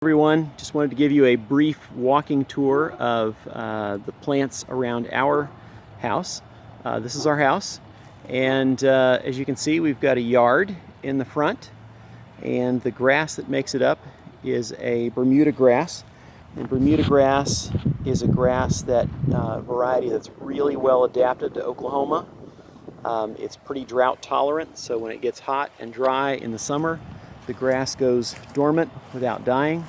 Everyone, just wanted to give you a brief walking tour of the plants around our house. This is our house, and as you can see, we've got a yard in the front, and the grass that makes it up is a Bermuda grass. And Bermuda grass is a grass that variety that's really well adapted to Oklahoma. It's pretty drought tolerant, so when it gets hot and dry in the summer, the grass goes dormant without dying.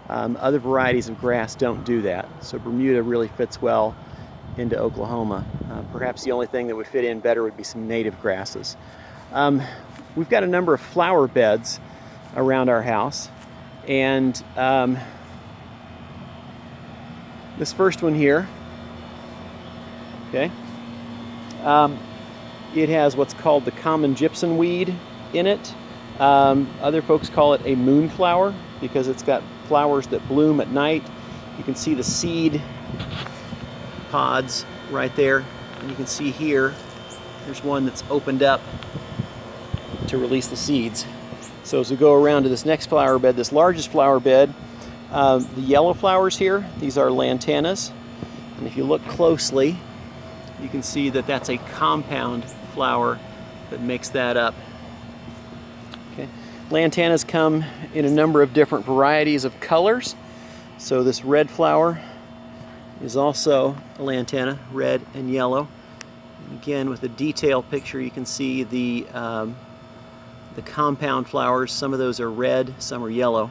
Other varieties of grass don't do that, so Bermuda really fits well into Oklahoma. Perhaps the only thing that would fit in better would be some native grasses. We've got a number of flower beds around our house, and this first one here, okay, it has what's called the common gypsum weed in it. Other folks call it a moonflower because it's got flowers that bloom at night. You can see the seed pods right there, and you can see here there's one that's opened up to release the seeds. So as we go around to this next flower bed, this largest flower bed, the yellow flowers here, these are lantanas, and if you look closely you can see that that's a compound flower that makes that up. Okay. Lantanas come in a number of different varieties of colors. So this red flower is also a lantana, red and yellow. And again, with a detail picture, you can see the compound flowers. Some of those are red, some are yellow.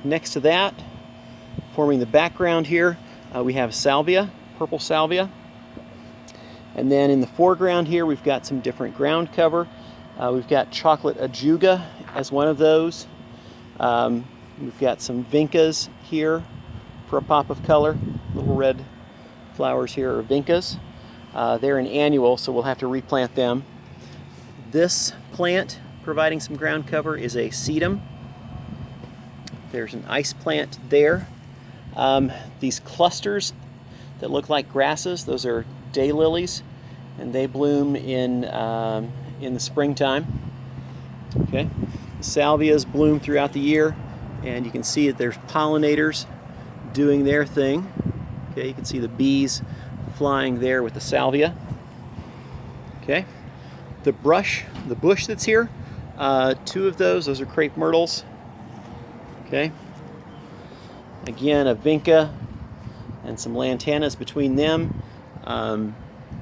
Next to that, forming the background here, we have salvia, purple salvia. And then in the foreground here, we've got some different ground cover. We've got chocolate ajuga as one of those. We've got some vincas here for a pop of color. Little red flowers here are vincas. They're an annual, so we'll have to replant them. This plant providing some ground cover is a sedum. There's an ice plant there. These clusters that look like grasses, those are daylilies, and they bloom in the springtime. Okay, the salvias bloom throughout the year, and you can see that there's pollinators doing their thing. Okay, you can see the bees flying there with the salvia. Okay, the bush that's here, two of those are crepe myrtles. Okay, again a vinca and some lantanas between them.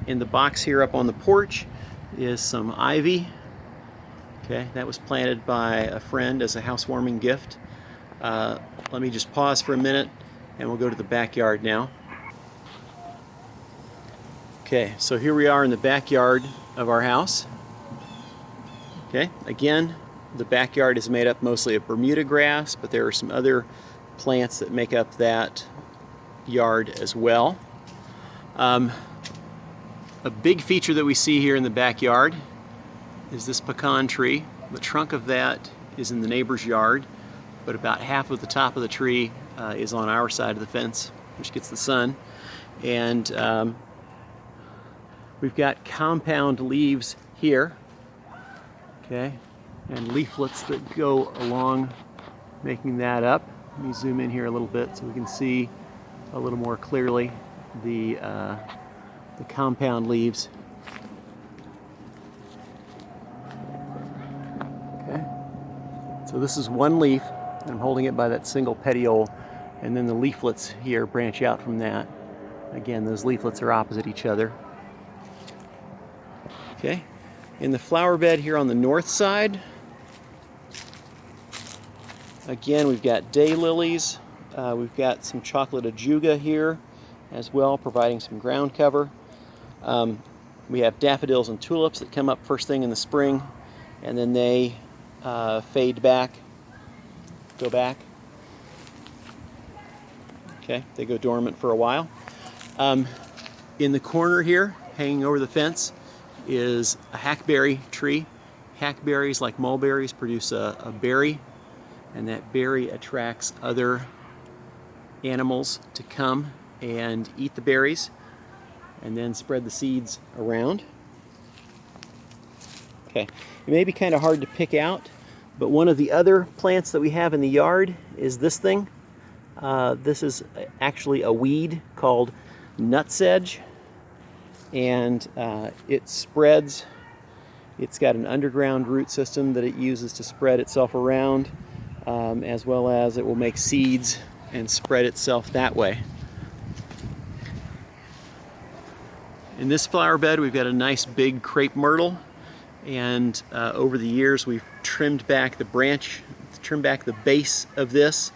In the box here up on the porch is some ivy. Okay, that was planted by a friend as a housewarming gift. Let me just pause for a minute and we'll go to the backyard now. Okay, so here we are in the backyard of our house. Okay, again, the backyard is made up mostly of Bermuda grass, but there are some other plants that make up that yard as well. A big feature that we see here in the backyard is this pecan tree. The trunk of that is in the neighbor's yard, but about half of the top of the tree is on our side of the fence, which gets the sun. And we've got compound leaves here, okay, and leaflets that go along making that up. Let me zoom in here a little bit so we can see a little more clearly the compound leaves. Okay, so this is one leaf, and I'm holding it by that single petiole, and then the leaflets here branch out from that. Again, those leaflets are opposite each other. Okay, in the flower bed here on the north side, again we've got daylilies. We've got some chocolate ajuga here as well, providing some ground cover. We have daffodils and tulips that come up first thing in the spring, and then they fade back, go back. Okay, they go dormant for a while. In the corner here, hanging over the fence, is a hackberry tree. Hackberries, like mulberries, produce a berry, and that berry attracts other animals to come and eat the berries and then spread the seeds around. Okay, it may be kind of hard to pick out But one of the other plants that we have in the yard is this thing. This is actually a weed called nutsedge, and it spreads. It's got an underground root system that it uses to spread itself around, as well as it will make seeds and spread itself that way. In this flower bed, we've got a nice big crepe myrtle, and over the years we've trimmed back the base of this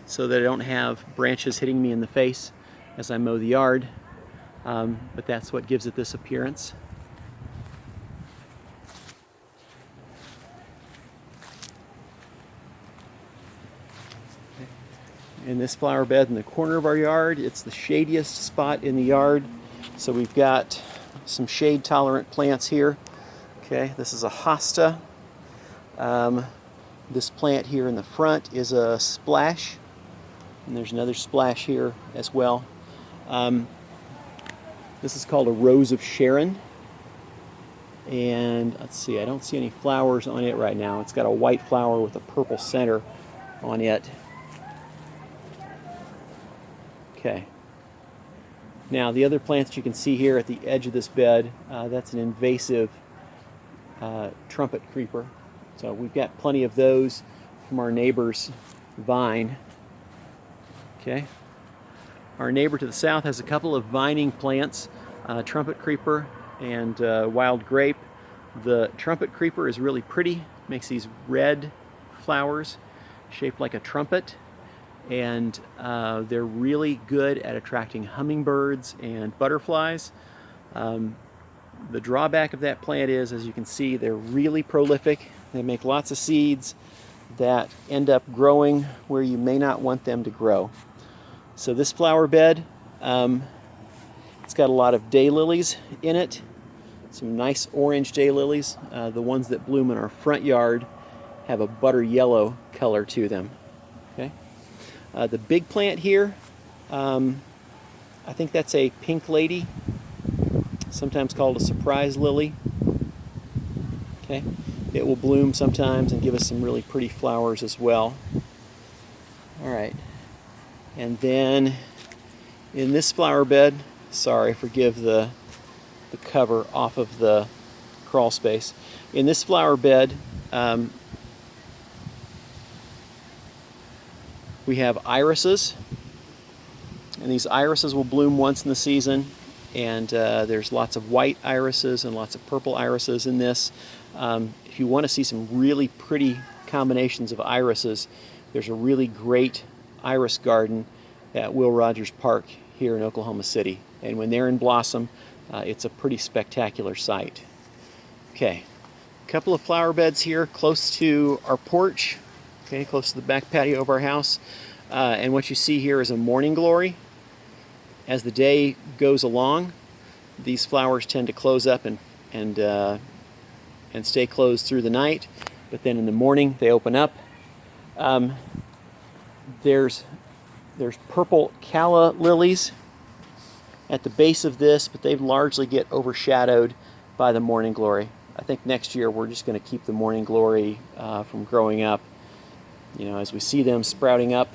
so that I don't have branches hitting me in the face as I mow the yard, but that's what gives it this appearance. In this flower bed in the corner of our yard, it's the shadiest spot in the yard, so we've got some shade tolerant plants here. Okay, this is a hosta. This plant here in the front is a splash, and there's another splash here as well. This is called a Rose of Sharon, and let's see, I don't see any flowers on it right now. It's got a white flower with a purple center on it. Okay. Now the other plants that you can see here at the edge of this bed, that's an invasive trumpet creeper. So we've got plenty of those from our neighbor's vine. Okay. Our neighbor to the south has a couple of vining plants, trumpet creeper and wild grape. The trumpet creeper is really pretty, makes these red flowers shaped like a trumpet, and they're really good at attracting hummingbirds and butterflies. The drawback of that plant is, as you can see, they're really prolific. They make lots of seeds that end up growing where you may not want them to grow. So this flower bed, it's got a lot of daylilies in it, some nice orange daylilies. The ones that bloom in our front yard have a butter yellow color to them. Okay. The big plant here, I think that's a pink lady, sometimes called a surprise lily. Okay. It will bloom sometimes and give us some really pretty flowers as well. All right. And then in this flower bed, sorry, forgive the cover off of the crawl space. In this flower bed, we have irises, and these irises will bloom once in the season, and there's lots of white irises and lots of purple irises in this. If you want to see some really pretty combinations of irises, there's a really great iris garden at Will Rogers Park here in Oklahoma City, and when they're in blossom, it's a pretty spectacular sight. Okay, a couple of flower beds here close to our porch, okay, close to the back patio of our house, and what you see here is a morning glory. As the day goes along, these flowers tend to close up and stay closed through the night, but then in the morning they open up. There's purple calla lilies at the base of this, but they largely get overshadowed by the morning glory. I think next year we're just going to keep the morning glory from growing up. You know, as we see them sprouting up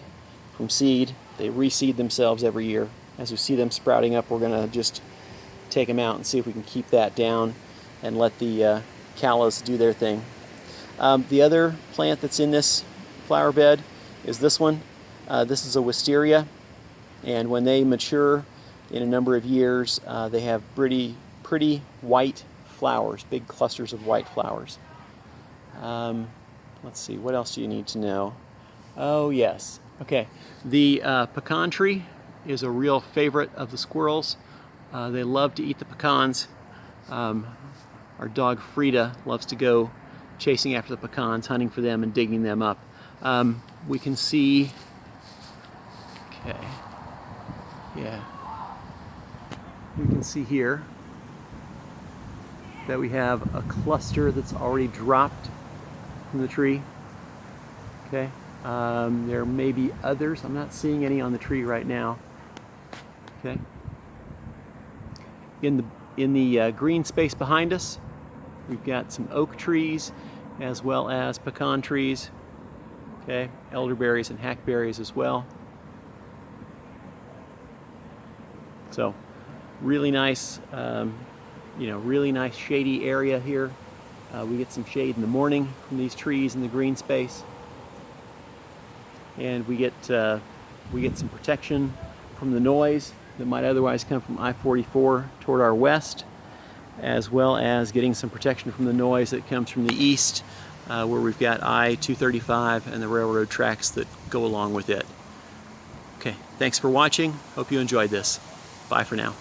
from seed, they reseed themselves every year. As we see them sprouting up, we're going to just take them out and see if we can keep that down and let the callas do their thing. The other plant that's in this flower bed is this one. This is a wisteria, and when they mature in a number of years, they have pretty white flowers, big clusters of white flowers. Let's see, what else do you need to know? Oh yes, okay. The pecan tree is a real favorite of the squirrels. They love to eat the pecans. Our dog Frida loves to go chasing after the pecans, hunting for them and digging them up. We can see, okay, yeah, we can see here that we have a cluster that's already dropped from the tree. Okay, there may be others. I'm not seeing any on the tree right now. Okay, in the green space behind us, we've got some oak trees as well as pecan trees, okay, elderberries and hackberries as well. So really nice, really nice shady area here. We get some shade in the morning from these trees in the green space, and we get some protection from the noise that might otherwise come from I-44 toward our west, as well as getting some protection from the noise that comes from the east, where we've got I-235 and the railroad tracks that go along with it. Okay, thanks for watching. Hope you enjoyed this. Bye for now.